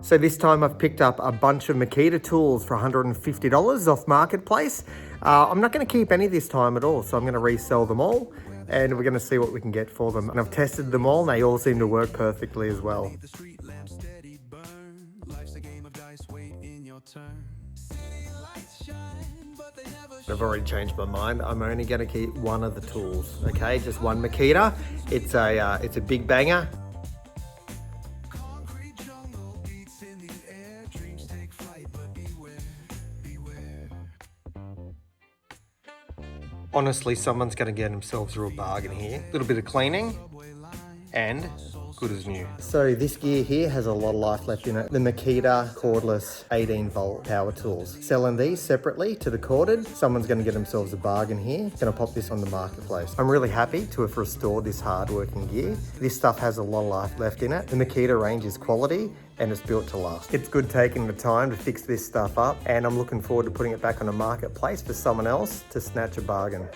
So this time I've picked up a bunch of Makita tools for $150 off Marketplace. I'm not going to keep any this time at all, so I'm going to resell them all and we're going to see what we can get for them. And I've tested them all and they all seem to work perfectly as well. I've already changed my mind. I'm only going to keep one of the tools, okay? Just one Makita. It's a big banger. Honestly, someone's going to get themselves a real bargain here. A little bit of cleaning and good as new. So this gear here has a lot of life left in it. The Makita cordless 18-volt power tools. Selling these separately to the corded. Someone's going to get themselves a bargain here. Going to pop this on the Marketplace. I'm really happy to have restored this hard-working gear. This stuff has a lot of life left in it. The Makita range is quality and it's built to last. It's good taking the time to fix this stuff up and I'm looking forward to putting it back on the Marketplace for someone else to snatch a bargain.